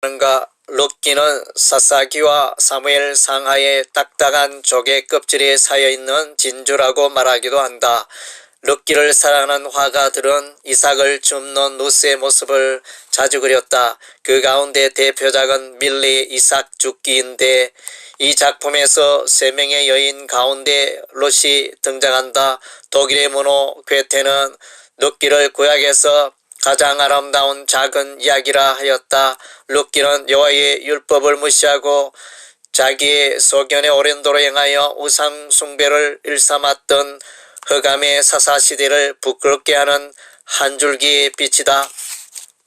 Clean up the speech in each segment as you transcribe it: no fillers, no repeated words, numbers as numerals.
가 룻기는 사사기와 사무엘 상하의 딱딱한 조개 껍질에 쌓여있는 진주라고 말하기도 한다. 룻기를 사랑하는 화가들은 이삭을 줍는 룻의 모습을 자주 그렸다. 그 가운데 대표작은 밀리 이삭 죽기인데 이 작품에서 세 명의 여인 가운데 룻이 등장한다. 독일의 문호 괴테는 룻기를 구약에서 가장 아름다운 작은 이야기라 하였다. 룻기는 여호와의 율법을 무시하고 자기의 소견에 오랜 도로 행하여 우상 숭배를 일삼았던 흑암의 사사시대를 부끄럽게 하는 한 줄기의 빛이다.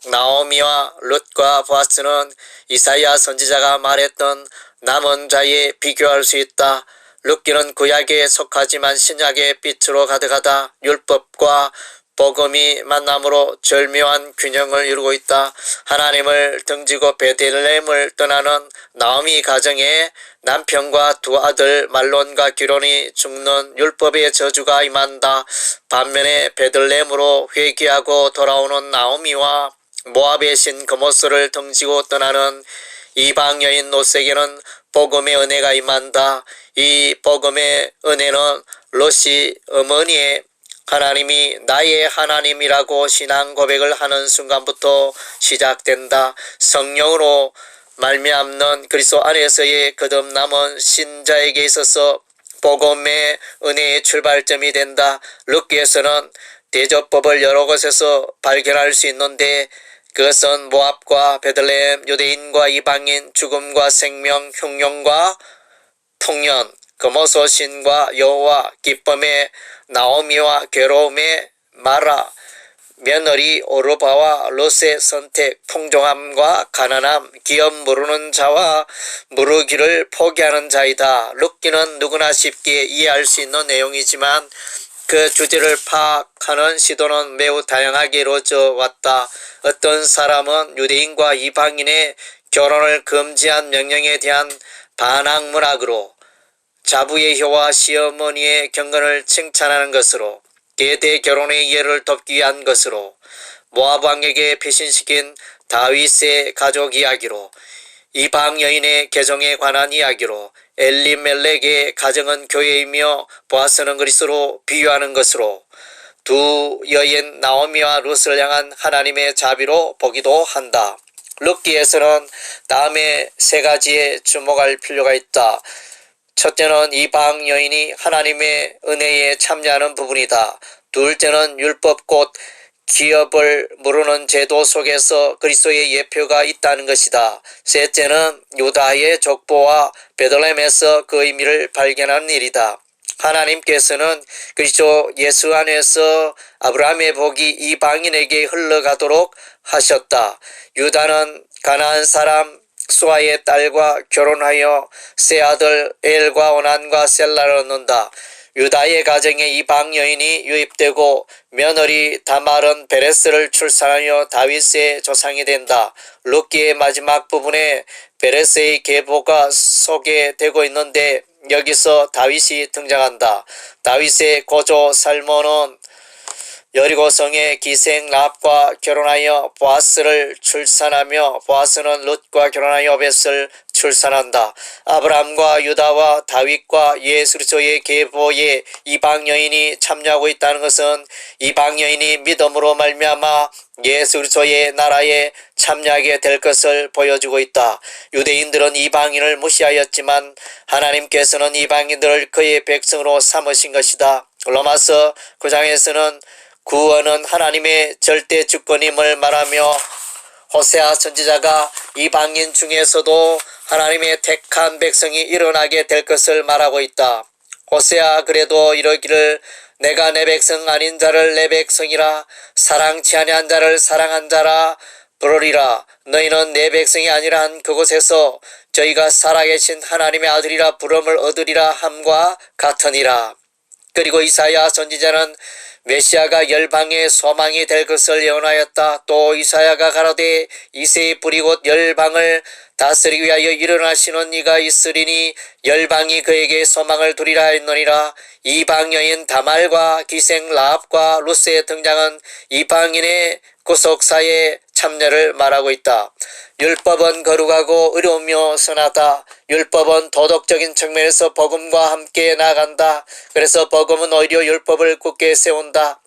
나오미와 룻과 보아스는 이사야 선지자가 말했던 남은 자에 비교할 수 있다. 룻기는 구약에 속하지만 신약의 빛으로 가득하다. 율법과 복음이 만남으로 절묘한 균형을 이루고 있다. 하나님을 등지고 베들레헴을 떠나는 나오미 가정에 남편과 두 아들 말론과 기론이 죽는 율법의 저주가 임한다. 반면에 베들레헴으로 회귀하고 돌아오는 나오미와 모압의 신 그모스를 등지고 떠나는 이방 여인 롯에게는 복음의 은혜가 임한다. 이 복음의 은혜는 롯이 어머니의 하나님이 나의 하나님이라고 신앙 고백을 하는 순간부터 시작된다. 성령으로 말미암는 그리스도 안에서의 거듭남은 신자에게 있어서 복음의 은혜의 출발점이 된다. 룻기에서는 대조법을 여러 곳에서 발견할 수 있는데 그것은 모압과 베들레헴, 유대인과 이방인, 죽음과 생명, 흉년과 풍년, 금오소신과 여호와, 기쁨의 나오미와 괴로움의 마라, 며느리 오르바와 롯의 선택, 풍종함과 가난함, 기업 모르는 자와 무르기를 포기하는 자이다. 룻기는 누구나 쉽게 이해할 수 있는 내용이지만 그 주제를 파악하는 시도는 매우 다양하게 이루어져 왔다. 어떤 사람은 유대인과 이방인의 결혼을 금지한 명령에 대한 반항 문학으로, 자부의 효와 시어머니의 경건을 칭찬하는 것으로, 계대 결혼의 이해를 돕기 위한 것으로, 모압 왕에게 배신시킨 다윗의 가족 이야기로, 이방 여인의 개종에 관한 이야기로, 엘리멜렉의 가정은 교회이며 보아스는 그리스도로 비유하는 것으로, 두 여인 나오미와 룻을 향한 하나님의 자비로 보기도 한다. 룻기에서는 다음에 세 가지에 주목할 필요가 있다. 첫째는 이방 여인이 하나님의 은혜에 참여하는 부분이다. 둘째는 율법 곧 기업을 모르는 제도 속에서 그리스도의 예표가 있다는 것이다. 셋째는 유다의 족보와 베들레헴에서 그 의미를 발견하는 일이다. 하나님께서는 그리스도 예수 안에서 아브라함의 복이 이방인에게 흘러가도록 하셨다. 유다는 가나안 사람 수아의 딸과 결혼하여 세 아들 엘과 오난과 셀라를 얻는다. 유다의 가정에 이방 여인이 유입되고 며느리 다말은 베레스를 출산하여 다윗의 조상이 된다. 룻기의 마지막 부분에 베레스의 계보가 소개되고 있는데 여기서 다윗이 등장한다. 다윗의 고조 살몬은 여리고성의 기생 랍과 결혼하여 보아스를 출산하며 보아스는 룻과 결혼하여 오벳을 출산한다. 아브라함과 유다와 다윗과 예수 그리스도의 계보에 이방 여인이 참여하고 있다는 것은 이방 여인이 믿음으로 말미암아 예수 그리스도의 나라에 참여하게 될 것을 보여주고 있다. 유대인들은 이방인을 무시하였지만 하나님께서는 이방인들을 그의 백성으로 삼으신 것이다. 로마서 9장에서는 구원은 하나님의 절대 주권임을 말하며 호세아 선지자가 이방인 중에서도 하나님의 택한 백성이 일어나게 될 것을 말하고 있다. 호세아 그래도 이러기를 내가 내 백성 아닌 자를 내 백성이라 사랑치 아니한 자를 사랑한 자라 부르리라. 너희는 내 백성이 아니라 한 그곳에서 저희가 살아계신 하나님의 아들이라 부름을 얻으리라 함과 같으니라. 그리고 이사야 선지자는 메시아가 열방의 소망이 될 것을 예언하였다. 또 이사야가 가로되 이새의 뿌리 곧 열방을 다스리기 위하여 일어나시는 이가 있으리니 열방이 그에게 소망을 두리라 했느니라. 이방 여인 다말과 기생 라합과 룻의 등장은 이방인의 구속사의 참여를 말하고 있다. 율법은 거룩하고 의로우며 선하다. 율법은 도덕적인 측면에서 복음과 함께 나아간다. 그래서 복음은 오히려 율법을 굳게 세운다.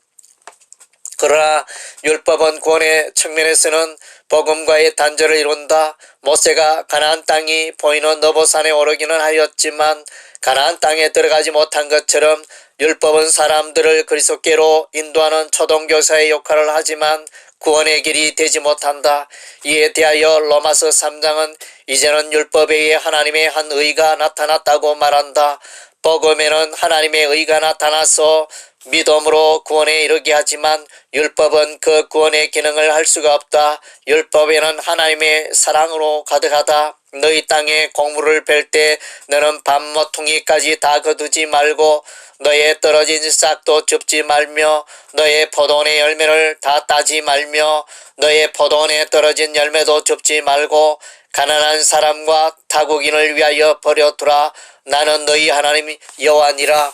그러나 율법은 구원의 측면에서는 복음과의 단절을 이룬다. 모세가 가나안 땅이 보이는 너보산에 오르기는 하였지만 가나안 땅에 들어가지 못한 것처럼 율법은 사람들을 그리스도께로 인도하는 초동교사의 역할을 하지만 구원의 길이 되지 못한다. 이에 대하여 로마서 3장은 이제는 율법에 의해 하나님의 한 의가 나타났다고 말한다. 복음에는 하나님의 의가 나타나서 믿음으로 구원에 이르게 하지만 율법은 그 구원의 기능을 할 수가 없다. 율법에는 하나님의 사랑으로 가득하다. 너희 땅에 곡물을 벨 때 너는 밤모퉁이까지 다 거두지 말고 너의 떨어진 싹도 줍지 말며 너의 포도원의 열매를 다 따지 말며 너의 포도원에 떨어진 열매도 줍지 말고 가난한 사람과 타국인을 위하여 버려두라. 나는 너희 하나님 여호와니라.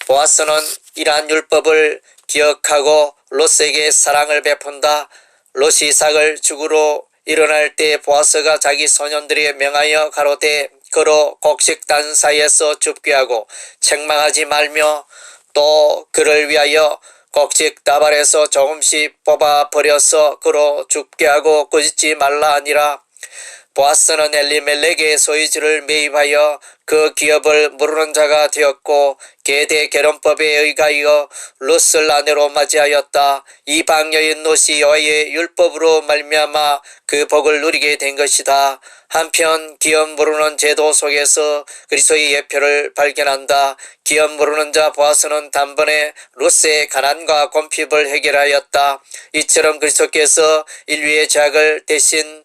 보아스는 이러한 율법을 기억하고 롯에게 사랑을 베푼다. 롯이 이삭을 죽으러 일어날 때 보아스가 자기 소년들에 명하여 가로되 그로 곡식단 사이에서 줍게 하고 책망하지 말며 또 그를 위하여 곡식 다발에서 조금씩 뽑아 버려서 그로 줍게 하고 꾸짖지 말라 하니라. 보아스는 엘리멜렉의 소유지를 매입하여 그 기업을 모르는 자가 되었고 계대 결혼법에 의하여 롯을 아내로 맞이하였다. 이방 여인 롯이 여호와의 율법으로 말미암아 그 복을 누리게 된 것이다. 한편 기업 모르는 제도 속에서 그리스도의 예표를 발견한다. 기업 모르는 자 보아스는 단번에 롯의 가난과 곰핍을 해결하였다. 이처럼 그리스도께서 인류의 죄악을 대신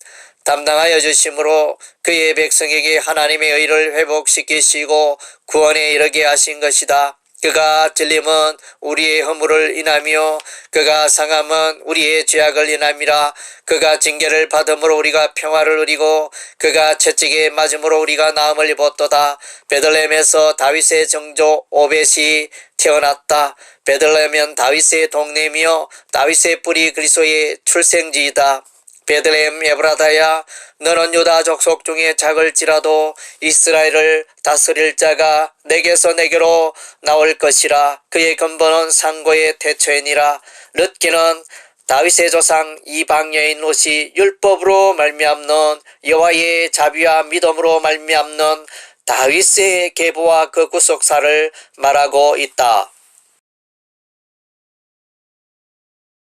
담당하여 주심으로 그의 백성에게 하나님의 의를 회복시키시고 구원에 이르게 하신 것이다. 그가 찔림은 우리의 허물을 인하며 그가 상함은 우리의 죄악을 인함이라. 그가 징계를 받음으로 우리가 평화를 누리고 그가 채찍에 맞음으로 우리가 나음을 입었도다. 베들레헴에서 다윗의 정조 오벳이 태어났다. 베들레헴은 다윗의 동네이며 다윗의 뿌리 그리스도의 출생지이다. 베들레헴 에브라다야, 너는 유다 족속 중에 작을지라도 이스라엘을 다스릴 자가 내게서 내게로 나올 것이라. 그의 근본은 상고의 태초이니라. 르기는 다윗의 조상 이방 여인 롯이 율법으로 말미암는 여호와의 자비와 믿음으로 말미암는 다윗의 계보와 그 구속사를 말하고 있다.